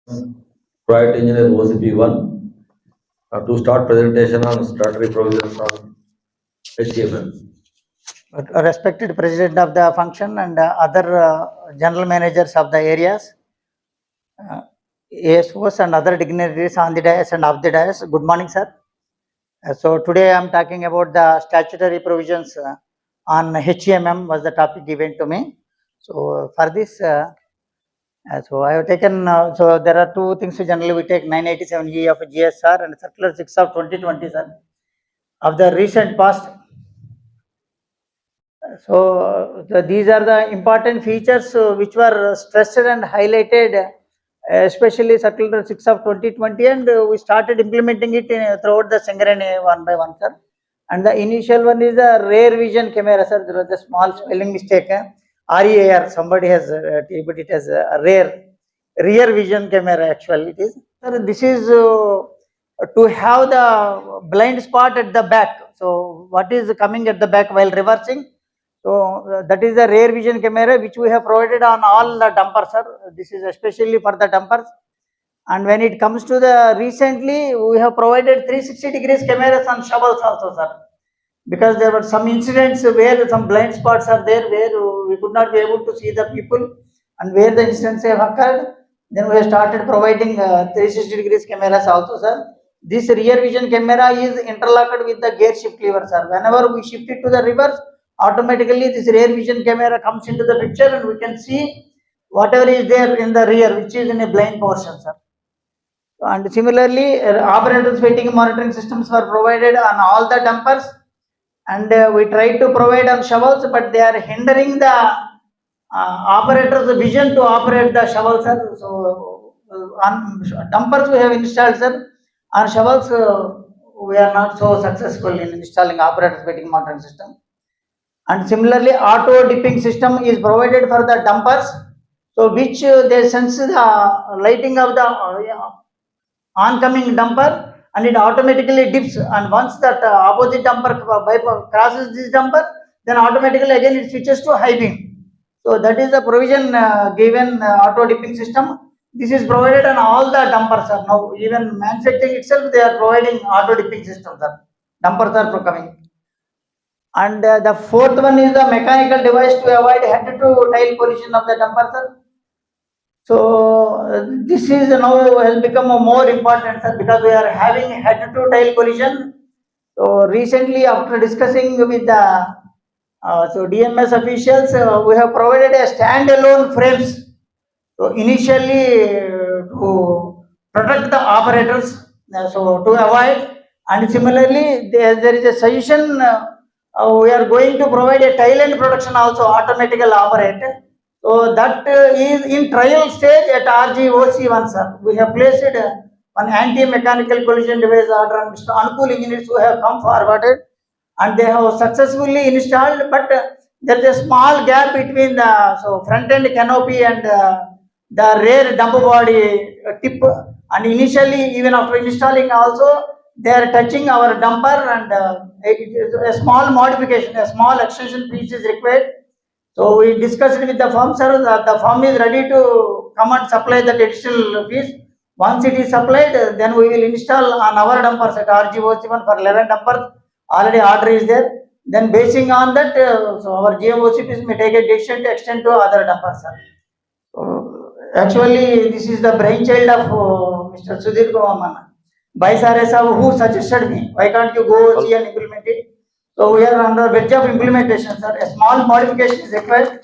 Project Engineer OCP1 to start presentation on statutory provisions on HEMM. Respected President of the function and other general managers of the areas, ASOs and other dignitaries on the dais and off the dais, good morning, sir. So today I am talking about the statutory provisions on HEMM was the topic given to me. So for this, so I have taken, so there are two things generally we take 987E of GSR and Circular 6 of 2020, sir, of the recent past. So these are the important features which were stressed and highlighted, especially Circular 6 of 2020, and we started implementing it throughout the Singareni one by one, sir. And the initial one is the rear vision camera, sir. There was a small spelling mistake. REAR, somebody has put it as a rear vision camera, actually it is. Sir, this is to have the blind spot at the back. So what is coming at the back while reversing? So that is the rear vision camera which we have provided on all the dumpers, sir. This is especially for the dumpers. And when it comes to the recently, we have provided 360 degrees cameras on shovels also, sir. Because there were some incidents where some blind spots are there, where we could not be able to see the people, and where the incidents have occurred, then we have started providing 360 degrees cameras also, sir. This rear vision camera is interlocked with the gear shift lever, sir. Whenever we shift it to the reverse, automatically this rear vision camera comes into the picture and we can see whatever is there in the rear, which is in a blind portion, sir. And similarly, operators fitting monitoring systems were provided on all the dumpers, and we tried to provide on shovels, but they are hindering the operator's vision to operate the shovel, sir. So on dumpers we have installed, sir. On shovels we are not so successful in installing operators fitting monitoring system. And similarly, auto dipping system is provided for the dumpers, so which they sense the lighting of the oncoming dumper, and it automatically dips, and once that opposite dumper crosses this dumper, then automatically again it switches to high beam. So that is the provision given auto dipping system. This is provided on all the dumpers, sir. Now even manufacturing itself they are providing auto dipping system, sir. Dumpers are coming. And the fourth one is the mechanical device to avoid head-to-tail collision of the dumper, sir. So this is now has become more important, sir, because we are having head-to-tail collision. So recently, after discussing with the DMS officials, we have provided a standalone frames. So initially to protect the operators, so to avoid, and similarly there is a suggestion. We are going to provide a tail end protection also, automatical operator. So that is in trial stage at RGOC1, sir. We have placed an anti-mechanical collision device order on Mr. Anukul engineers who have come forwarded, and they have successfully installed, but there is a small gap between the front end canopy and the rear dump body tip, and initially even after installing also they are touching our dumper, and a small modification, a small extension piece is required. So we discussed with the firm, sir, that the firm is ready to come and supply that additional piece. Once it is supplied, then we will install on our dumpers at RGOC1 for 11 dumpers. Already order is there. Then basing on that, so our GMOCPs may take a decision to extend to other dumpers, sir. Actually, this is the brainchild of Mr. Sudhir Kumar Baisare, who suggested me, why can't you go see and implement it? So we are on the verge of implementation, sir. A small modification is required.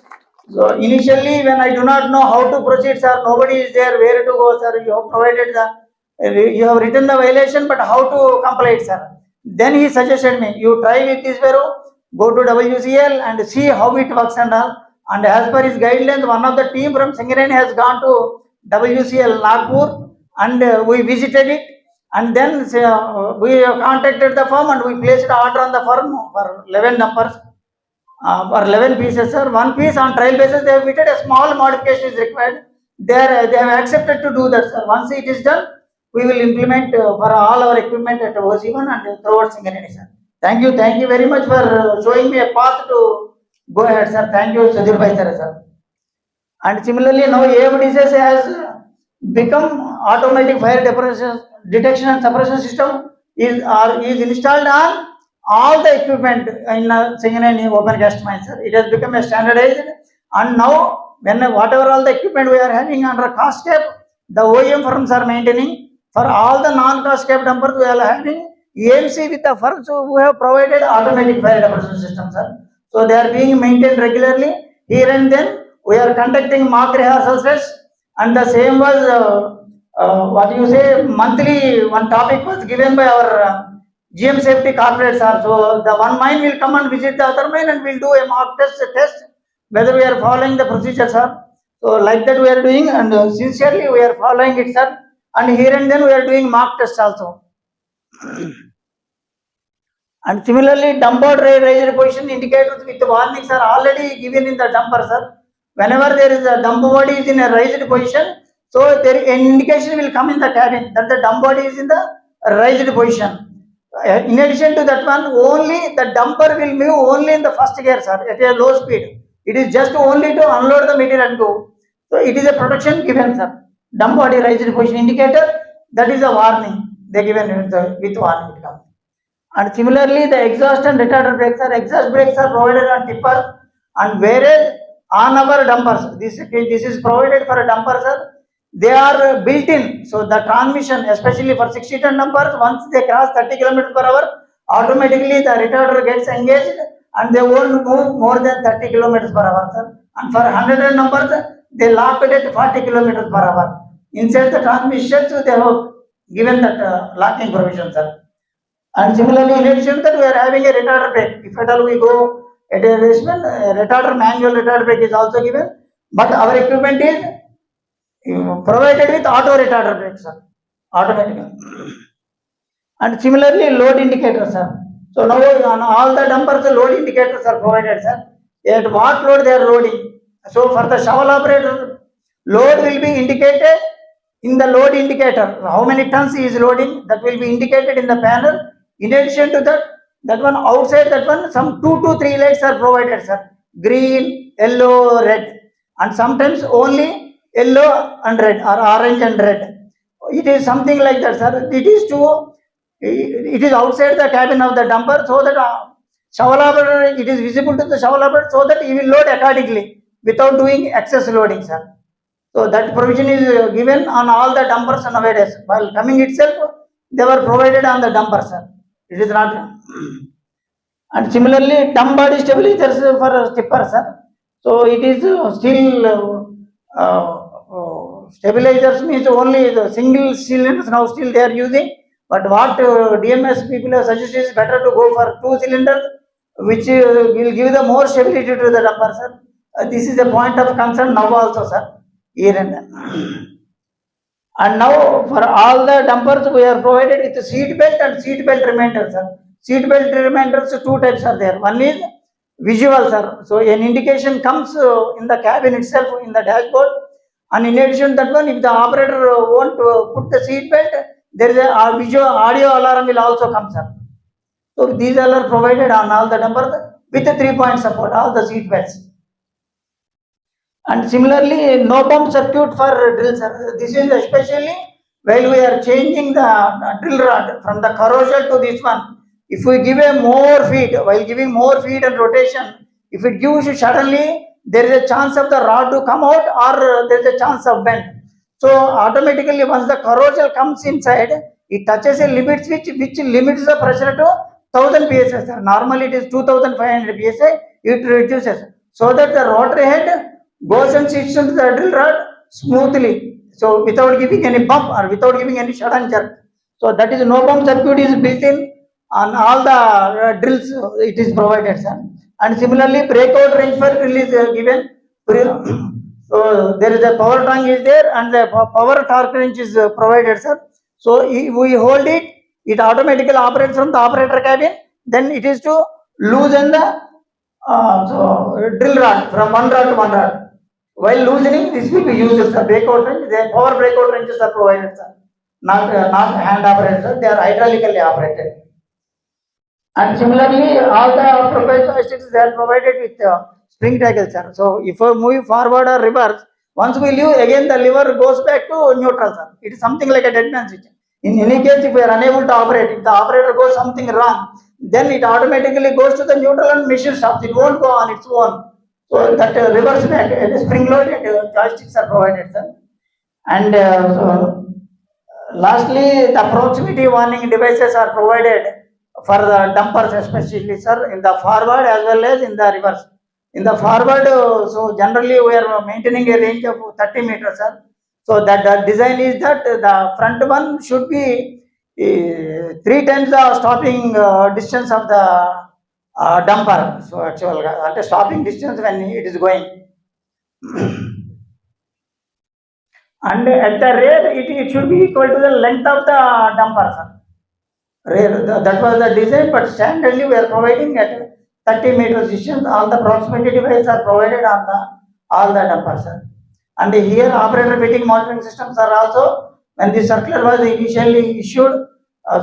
So initially, when I do not know how to proceed, sir, nobody is there, where to go, sir. You have provided you have written the violation, but how to comply it, sir? Then he suggested me, you try with this go to WCL and see how it works and all. And as per his guidelines, one of the team from Singareni has gone to WCL Nagpur, and we visited it. And then we contacted the firm and we placed an order on the firm for 11 numbers, for 11 pieces, sir. One piece on trial basis they have fitted, a small modification is required. They have accepted to do that, sir. Once it is done, we will implement for all our equipment at OC1 and throughout Singareni, sir. Thank you very much for showing me a path to go ahead, sir. Thank you, Sudhir Bhai, sir. And similarly, now AFDCS has become automatic fire detection and suppression system is installed on all the equipment in single and open cast mines, sir. It has become a standardized, and now when whatever all the equipment we are having under cost cap, the OEM firms are maintaining. For all the non-cost cap dumpers, we are having EMC with the firms who have provided automatic fire suppression system, sir. So they are being maintained regularly. Here and then we are conducting mock rehearsals tests, and the same was what you say, monthly one topic was given by our GM safety corporates are. So the one mine will come and visit the other mine and we'll do a mock test whether we are following the procedures, sir. So like that we are doing, and sincerely we are following it, sir. And here and then we are doing mock tests also. And similarly, dumper raised position indicators with warnings are already given in the dumper, sir. Whenever there is a dump body is in a raised position, so there an indication will come in the cabin that the dump body is in the raised position. In addition to that one, only the dumper will move only in the first gear, sir, at a low speed. It is just only to unload the material and go. So it is a protection given, sir. Dump body raised position indicator, that is a warning they given with warning. And similarly, the exhaust and retarder brakes are provided on tipper, and whereas on our dumpers, this is provided for a dumper, sir. They are built in, so the transmission, especially for 60-ton dumpers, once they cross 30 km per hour, automatically the retarder gets engaged and they won't move more than 30 km per hour, sir. And for 100-ton dumpers, they lock it at 40 km per hour. Inside the transmission, so they have given that locking provision, sir. And similarly, in addition to that, we are having a retarder brake. If at all we go at a racement, manual retarder brake is also given, but our equipment is provided with auto retarder brakes, sir, automatically. And similarly, load indicators, sir. So now on all the dumpers, the load indicators are provided, sir. At what load they are loading. So for the shovel operator, load will be indicated in the load indicator. How many tons he is loading, that will be indicated in the panel. In addition to that, that one outside that one, some 2 to 3 lights are provided, sir. Green, yellow, red, and sometimes only yellow and red or orange and red. It is something like that, sir. It is outside the cabin of the dumper, so that shovel operator, it is visible to the shovel operator, so that he will load accordingly without doing excess loading, sir. So that provision is given on all the dumpers nowadays. While coming itself, they were provided on the dumper, sir. It is not. And similarly, dump body stabilizers for tipper, sir. So it is still stabilizers means only the single cylinders now still they are using. But what DMS people have suggested is better to go for 2 cylinders, which will give the more stability to the dumper, sir. This is a point of concern now also, sir. Here and then. And now for all the dumpers we are provided with seat belt and seat belt reminders, sir. Seat belt reminders, 2 types are there. One is visual, sir. So an indication comes in the cabin itself, in the dashboard. And in addition to that one, if the operator want to put the seat belt, there is a visual audio alarm will also come, sir. So these all are provided on all the dumpers with a 3-point support, all the seat belts. And similarly, no bump circuit for drill, sir. This is especially while we are changing the drill rod from the carousel to this one. If we give a more feed, while giving more feed and rotation, if it gives you suddenly, there is a chance of the rod to come out or there is a chance of bend. So automatically once the carousel comes inside, it touches a limit switch which limits the pressure to 1000 psi, sir. Normally it is 2500 psi, it reduces so that the rotary head goes and sits into the drill rod smoothly, so without giving any bump or without giving any sudden jerk. So that is no bump circuit is built in on all the drills, it is provided, sir. And similarly, breakout range for drill is given. So there is a power trunk is there and the power torque range is provided, sir. So we hold it, it automatically operates from the operator cabin. Then it is to loosen the drill rod from one rod to one rod. While loosening, this will be used as a breakout range. The power breakout ranges are provided, sir. Not hand operated, sir. They are hydraulically operated. And similarly, all the propulsion joysticks they are provided with spring tackle, sir. So if we move forward or reverse, Once we leave, again the lever goes back to neutral, sir. It is something like a dead man switch. In any case, if we are unable to operate, if the operator goes something wrong, then it automatically goes to the neutral and machine stops. It won't go on its own. So that reverse back, spring loaded joysticks are provided, sir. And lastly, the proximity warning devices are provided for the dumpers, especially, sir, in the forward as well as in the reverse. In the forward, so generally we are maintaining a range of 30 meters, sir. So that the design is that the front one should be 3 times the stopping distance of the dumper. So actual stopping distance when it is going. And at the rear, it should be equal to the length of the dumper, sir. Rear, that was the design, but standardly we are providing at 30 meters distance. All the proximity devices are provided on all the dumpers, sir. And here operator fitting monitoring systems are also, when the circular was initially issued,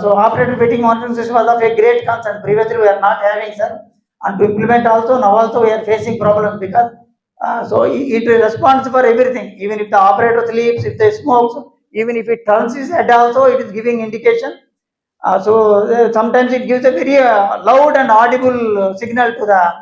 so operator fitting monitoring system was of a great concern. Previously we are not having, sir. And to implement also, now also we are facing problems because so it responds for everything. Even if the operator sleeps, if they smokes, even if it turns his head also, it is giving indication. Sometimes it gives a very loud and audible signal to the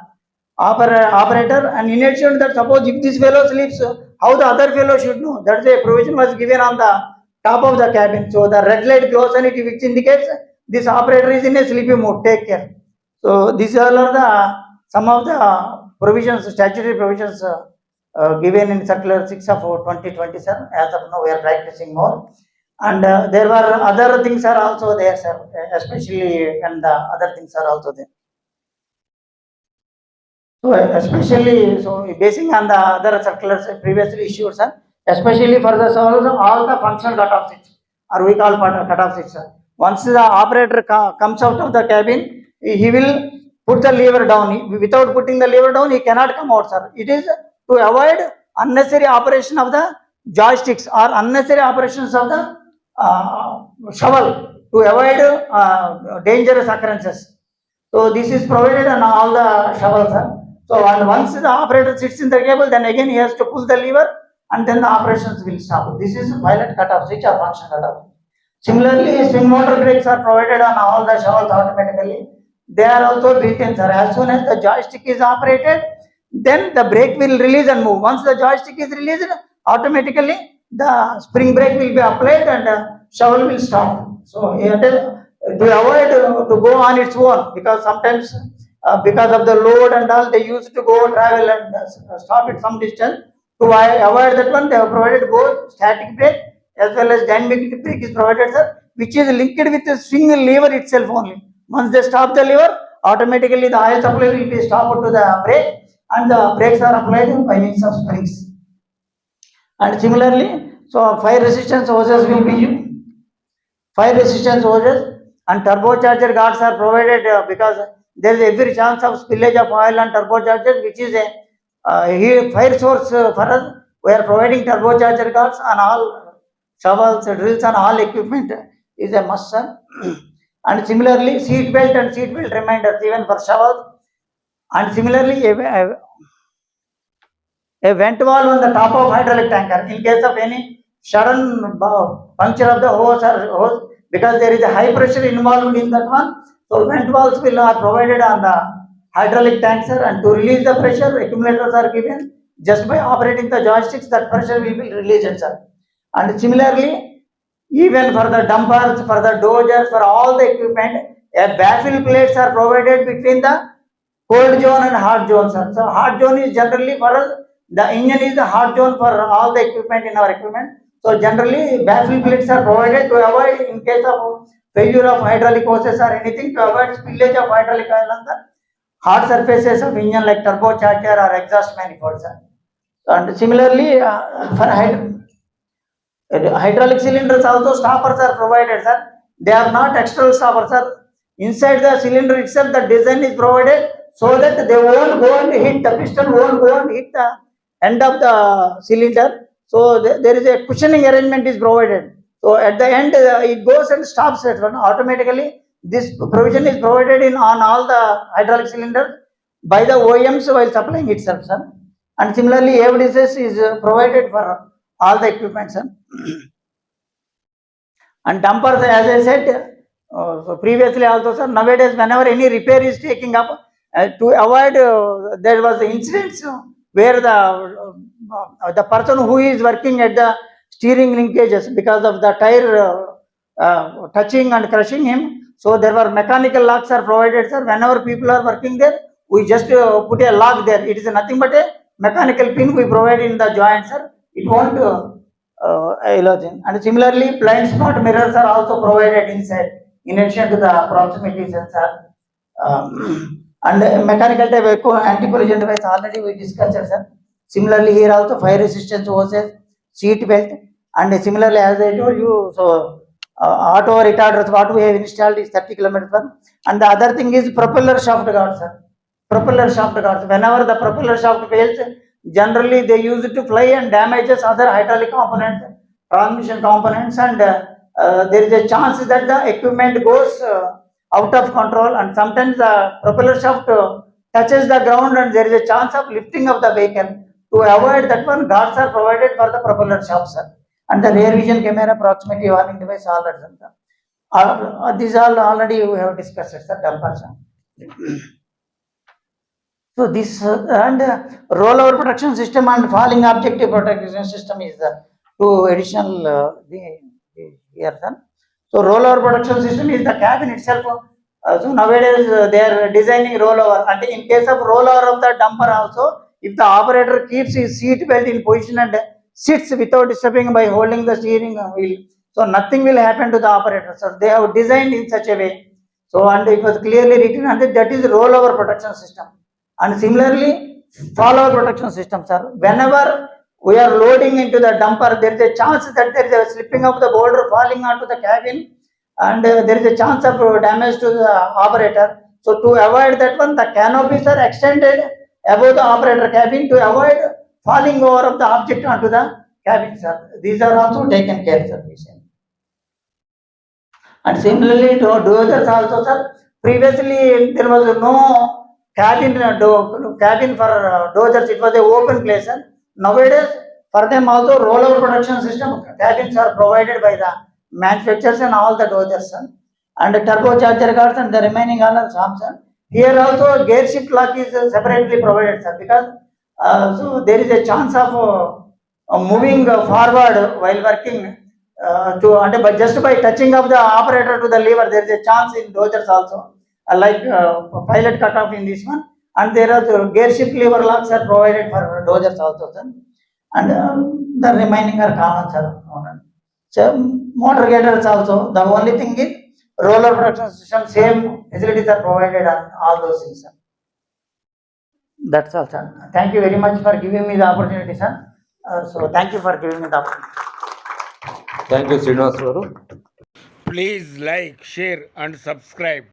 operator. And in addition to that, suppose if this fellow sleeps, how the other fellow should know? That's a provision was given on the top of the cabin. So the red light glows on it, which indicates this operator is in a sleepy mode. Take care. So these all are the some of the provisions, statutory provisions given in Circular 6 of 2020, sir. As of now, we are practicing more. And there were other things are also there, sir, especially, and the other things are also there. So especially, so basing on the other circulars previously issued, sir, especially for the all the functional cutoff switch, or we call cutoff switch, sir. Once the operator comes out of the cabin, he will put the lever down. Without putting the lever down, he cannot come out, sir. It is to avoid unnecessary operation of the joysticks or unnecessary operations of the shovel, to avoid dangerous occurrences. So this is provided on all the shovels, sir. So and once the operator sits in the cable, then again he has to pull the lever and then the operations will stop. This is pilot cutoff switch or function cutoff. Similarly, swing motor brakes are provided on all the shovels automatically. They are also built in, sir. As soon as the joystick is operated, then the brake will release and move. Once the joystick is released, automatically the spring brake will be applied and shovel will stop. So to avoid to go on its own, because sometimes because of the load and all, they used to go travel and stop at some distance. To avoid that one, they have provided both static brake as well as dynamic brake is provided, sir, which is linked with the swing lever itself only. Once they stop the lever, automatically the oil supply will be stopped to the brake and the brakes are applied by means of springs. And similarly, so fire resistance hoses will be used. Fire resistance hoses and turbocharger guards are provided because there is every chance of spillage of oil and turbocharger, which is a fire source for us. We are providing turbocharger guards on all shovels, drills, and all equipment is a must, sir. And similarly, seat belt and seat belt reminders even for shovels. And similarly, a vent valve on the top of hydraulic tanker in case of any sudden puncture of the hose, because there is a high pressure involved in that one. So vent valves will are provided on the hydraulic tanker, and to release the pressure, accumulators are given. Just by operating the joysticks, that pressure will be released, sir. And similarly, even for the dumpers, for the dozers, for all the equipment, a baffle plates are provided between the cold zone and hot zone, sir. So hot zone is generally for us, the engine is the hot zone for all the equipment in our equipment. So generally, baffle plates are provided to avoid, in case of failure of hydraulic hoses or anything, to avoid spillage of hydraulic oil on the hard surfaces of engine like turbocharger or exhaust manifold, sir. And similarly, for hydraulic cylinders also stoppers are provided, sir. They are not external stoppers, sir. Inside the cylinder itself, the design is provided so that they won't go and hit, the piston won't go and hit the end of the cylinder. So there is a cushioning arrangement is provided. So at the end, it goes and stops it automatically. This provision is provided on all the hydraulic cylinders by the OEMs while supplying itself, sir. And similarly, AVDSS is provided for all the equipment, sir. And dumpers, as I said, so previously also, sir, nowadays whenever any repair is taking up, to avoid there was incidents where the person who is working at the steering linkages, because of the tire touching and crushing him, so there were mechanical locks are provided, sir. Whenever people are working there, we just put a lock there. It is nothing but a mechanical pin we provide in the joint, sir. It won't halogen. And similarly, blind spot mirrors are also provided inside, in addition to the proximity sensor. And mechanical type anti-collision device already we discussed, sir. Similarly, here also fire resistance hoses, seat belt, and similarly, as I told you, so auto retarders what we have installed is 30 km/h. And the other thing is propeller shaft guards, sir. Propeller shaft guards. Whenever the propeller shaft fails, generally they use it to fly and damages other hydraulic components, transmission components, and there is a chance that the equipment goes out of control, and sometimes the propeller shaft touches the ground and there is a chance of lifting of the vehicle. To avoid that one, guards are provided for the propeller shaft, sir. And the rear vision camera, proximity warning device, all that. These all already we have discussed, sir. Dumpers. So this and rollover protection system and falling objective protection system is the two additional here, sir. So rollover protection system is the cabin itself. So nowadays they are designing rollover, and in case of rollover of the dumper also, if the operator keeps his seat belt in position and sits without disturbing by holding the steering wheel, so nothing will happen to the operator. So they have designed in such a way. So and it was clearly written, and that is rollover protection system. And similarly, follower protection system, sir. Whenever we are loading into the dumper, there is a chance that there is a slipping of the boulder falling onto the cabin, and there is a chance of damage to the operator. So to avoid that one, the canopies are extended above the operator cabin to avoid falling over of the object onto the cabin, sir. These are also taken care of, sir. And similarly, dozers also, sir. Previously, there was no cabin for dozers. It was an open place, sir. Nowadays, for them also rollover protection system cabins are provided by the manufacturers and all the dozers, sir. And turbocharger guards and the remaining all are some, sir. Here also gear shift lock is separately provided, sir, because so there is a chance of moving forward while working but just by touching of the operator to the lever, there is a chance in dozers also, like pilot cutoff in this one. And there are gear shift lever locks are provided for dozers also, sir. And the remaining are common, sir. So motor gators also, the only thing is roller protection system, same facilities are provided on all those things, sir. That's all, sir. Thank you very much for giving me the opportunity, sir. So thank you for giving me the opportunity. Thank you, Srinivas garu. Please like, share and subscribe.